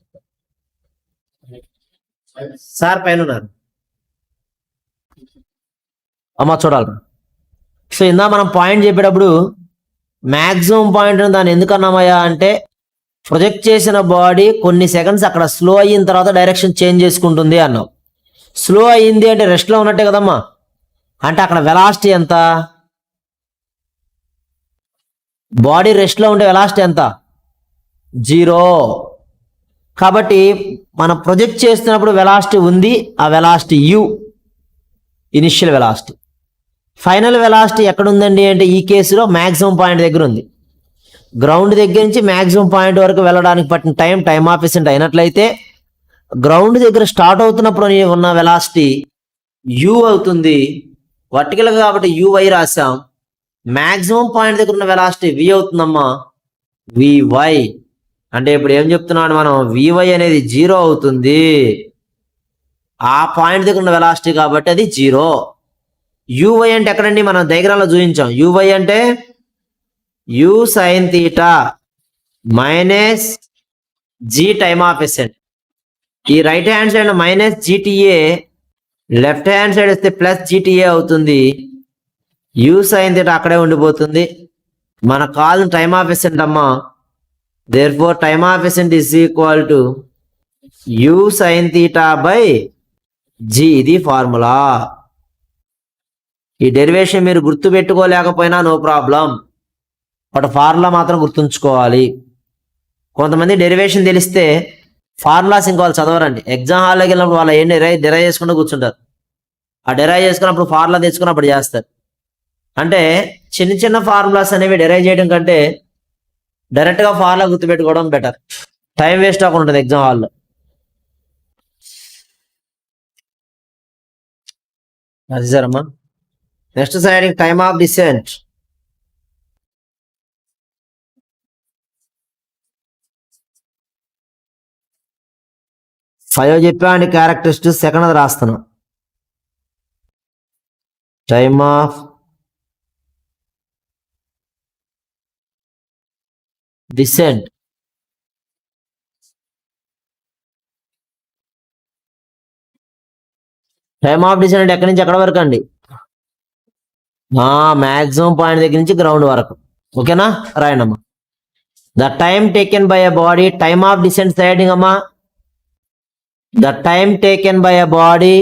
సార్, పైన ఉన్నారు అమ్మ చూడాలి. సో ఇందా మనం పాయింట్ చెప్పేటప్పుడు మ్యాక్సిమం పాయింట్ దాన్ని ఎందుకన్నామయ్యా అంటే ప్రొజెక్ట్ చేసిన బాడీ కొన్ని సెకండ్స్ అక్కడ స్లో అయిన తర్వాత డైరెక్షన్ చేంజ్ చేసుకుంటుంది అన్నాం. స్లో అయ్యింది అంటే రెస్ట్లో ఉన్నట్టే కదమ్మా. అంటే అక్కడ వెలాసిటీ ఎంత? బాడీ రెస్ట్లో ఉంటే వెలాసిటీ ఎంత? 0. కాబట్టి మనం ప్రొజెక్ట్ చేస్తున్నప్పుడు వెలాసిటీ ఉంది, ఆ velocity u, initial velocity. Final velocity ఎక్కడ ఉందండి అంటే ఈ కేసులో మ్యాక్సిమం పాయింట్ దగ్గర ఉంది. గ్రౌండ్ దగ్గర నుంచి మ్యాక్సిమం పాయింట్ వరకు వెళ్ళడానికి పట్టిన టైమ్ ఆఫ్ ఎసెంట్ అయినట్లయితే గ్రౌండ్ దగ్గర స్టార్ట్ అవుతున్నప్పుడు ఉన్న వెలాసిటీ u అవుతుంది. వర్టికల్ కాబట్టి uy రాసాం. మ్యాక్సిమం పాయింట్ దగ్గర ఉన్న వెలాసిటీ v అవుతుందమ్మా, vy. అంటే ఇప్పుడు ఏం చెప్తున్నాడు మనం? vy అనేది 0 అవుతుంది. ఆ పాయింట్ దగ్గర ఉన్న వెలాసిటీ కాబట్టి అది 0. uy అంటే ఎక్కడండి? మనం డయాగ్రామ్ లో చూపించాం. uy అంటే u sin theta minus g time of ascent. ఈ right hand side minus gta, left hand side వస్తే ప్లస్ gta అవుతుంది. u sin theta అక్కడే ఉండిపోతుంది. మన కాల్ టైమ్ ఆఫ్ ఎసెంట్ అమ్మా. therefore time of ascent is equal to u sin theta by g. ఇది formula. ఈ derivation మీరు గుర్తు పెట్టుకోలేకపోయినా నో ప్రాబ్లం, బట్ ఫార్ములా మాత్రం గుర్తుంచుకోవాలి. కొంతమంది డెరివేషన్ తెలిస్తే ఫార్ములాస్ ఇంకా వాళ్ళు చదవరండి. ఎగ్జామ్ హాల్లోకి వెళ్ళినప్పుడు వాళ్ళు ఏం డెరైవ్ చేసుకుంటూ కూర్చుంటారు. ఆ డెరైవ్ చేసుకున్నప్పుడు ఫార్ములా తెచ్చుకున్నప్పుడు చేస్తారు. అంటే చిన్న చిన్న ఫార్ములాస్ అనేవి డెరైవ్ చేయడం కంటే డైరెక్ట్గా ఫార్ములా గుర్తుపెట్టుకోవడం బెటర్. టైం వేస్ట్ అవ్వకుండా ఉంటుంది ఎగ్జామ్ హాల్లో. అది సరమ్మా. Next side time of descent. Five చెప్పాండి క్యారెక్టరిస్టిక్స్, సెకండ్ అది రాస్తున్నాం. Time of descent. Time of descent అంటే ఎక్కడి నుంచి ఎక్కడ వరకు అండి? మ్యాక్సిమం పాయింట్ దగ్గర నుంచి గ్రౌండ్ వరకు. ఓకేనా? రాయండమ్మా. The time taken by a body, time of descent side heading అమ్మా. The time taken by a body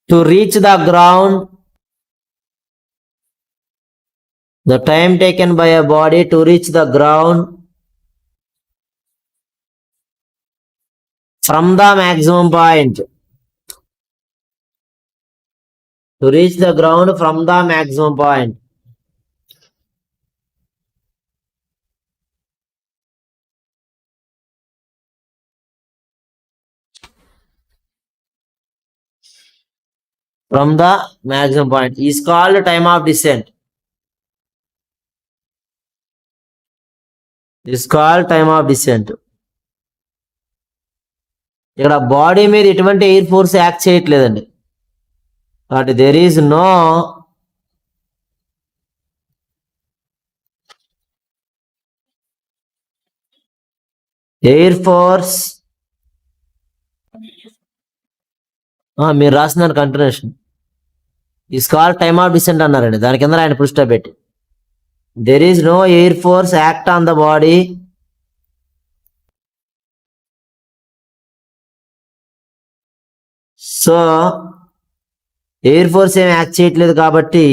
to reach the ground. The time taken by a body to reach the ground from the maximum point. To reach the ground from the maximum point. From the maximum point is called time of descent. Is called time of descent. ఇక్కడ body మీద ఎటువంటి air force act చేయట్లేదండి. కాబట్టి there is no air force. మీరు రాసిన continuation is called time of descent అన్నారండి. దాని కింద ఆయన ఫుల్ స్టాప్ పెట్టి there is no air force act on the body so air force ఏం యాక్ట్ చేయట్లేదు కాబట్టి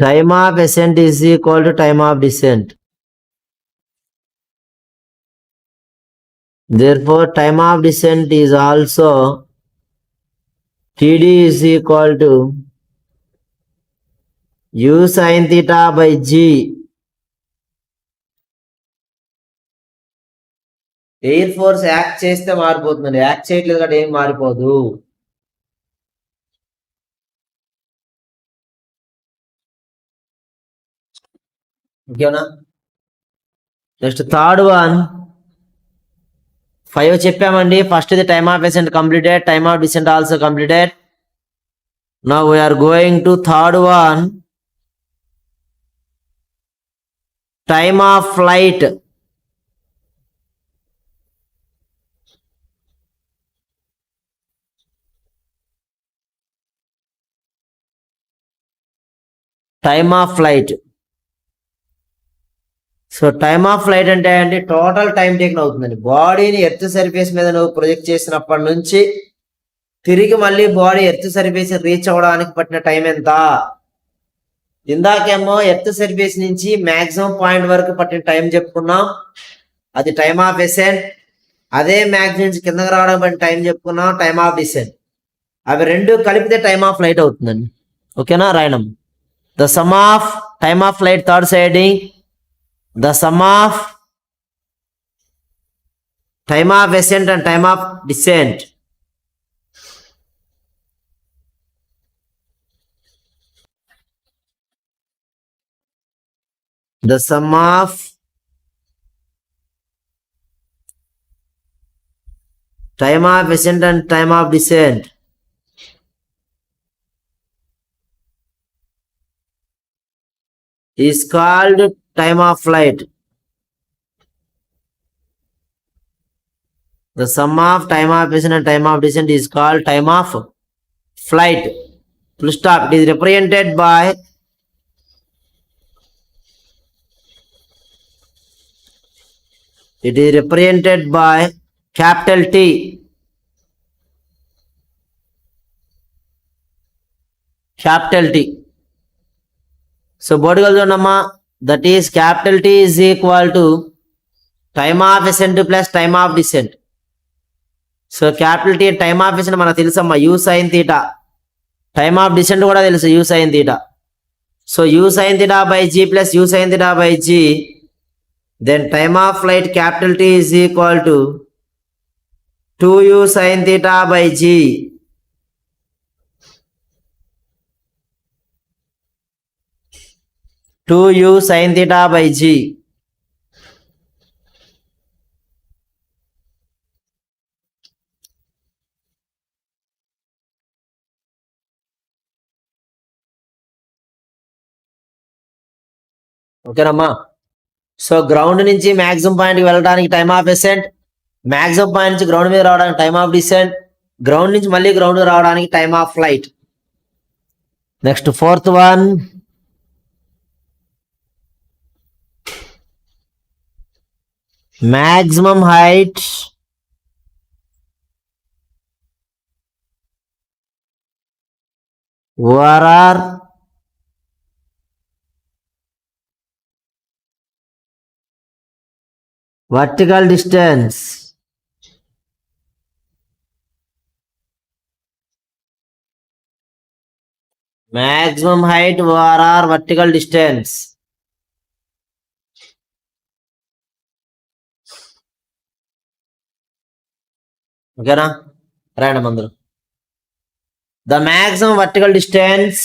time of ascent is equal to time of descent. Therefore, time of descent is also Td is equal to u sin theta by g. Air force act చేస్తే మారిపోతుందండి, act చేయట్లేదు కాబట్టి ఏం మారిపోదు. ఓకేనా? Next third one 5 చెప్పామండి. First ఇది time of ascent completed, time of descent also completed. Now we are going to third one, time of flight. Time of flight. So time of flight అంటే అండి total time taken అవుతుందండి. బాడీని earth surface మీద నువ్వు project చేసినప్పటి నుంచి తిరిగి మళ్ళీ బాడీ ఎర్త్ సర్ఫేస్ రీచ్ అవ్వడానికి పట్టిన టైం ఎంత? ఇందాకేమో ఎర్త్ సర్ఫేస్ నుంచి మాక్సిమం పాయింట్ వరకు పట్టిన టైం చెప్పుకున్నాం, అది టైమ్ ఆఫ్ ascent. అదే మ్యాక్సిమం నుంచి కిందకి రావడానికి పట్టిన టైం చెప్పుకున్నాం, టైమ్ ఆఫ్ descent. అవి రెండు కలిపితే టైమ్ ఆఫ్ ఫ్లైట్ అవుతుందండి. ఓకేనా? రాయడం the sum of time of flight third siding, the sum of time of ascent and time of descent the sum of time of ascent and time of descent is called time of flight. The sum of time of ascent and time of descent is called time of flight. Full stop. It is represented by capital T. Capital T. So board kalchondamma, that is capital T is equal to time of ascent plus time of descent. So capital T time of ascent మనకు తెలుసమ్మా, u sin theta. Time of descent కూడా తెలుసు, u sin theta. So u sin theta by g plus u sin theta by g, then time of flight capital T is equal to 2u sin theta by g. u sin theta by g. ఓకేనమ్మా? So ground నుంచి maximum పాయింట్కి వెళ్ళడానికి time of ascent, maximum point నుంచి ground మీద రావడానికి time of descent, ground నుంచి మళ్ళీ ground రావడానికి time of flight. Next fourth one, maximum height ORR vertical distance. Maximum height ORR vertical distance. ఓకేనా, రాయండి అందరూ. The maximum vertical distance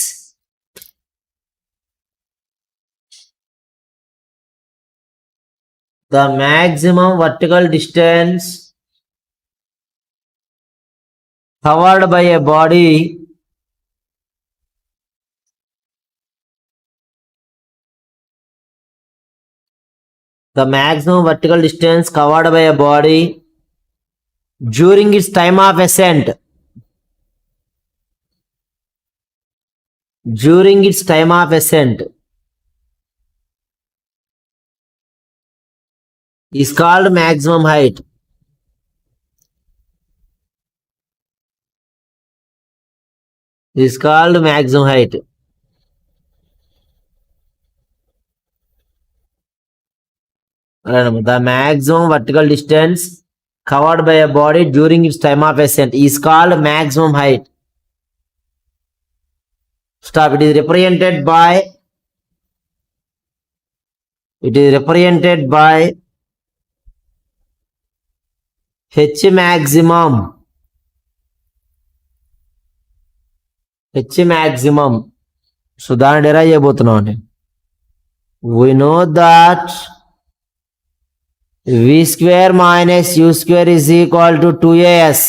covered by a body during its time of ascent is called maximum height. The maximum vertical distance covered by a body during its time of ascent is called maximum height. Stop. It is represented by H maximum. So దాన్ని derive చేయబోతున్నాం అండి. We know that v square minus u square is equal to 2as.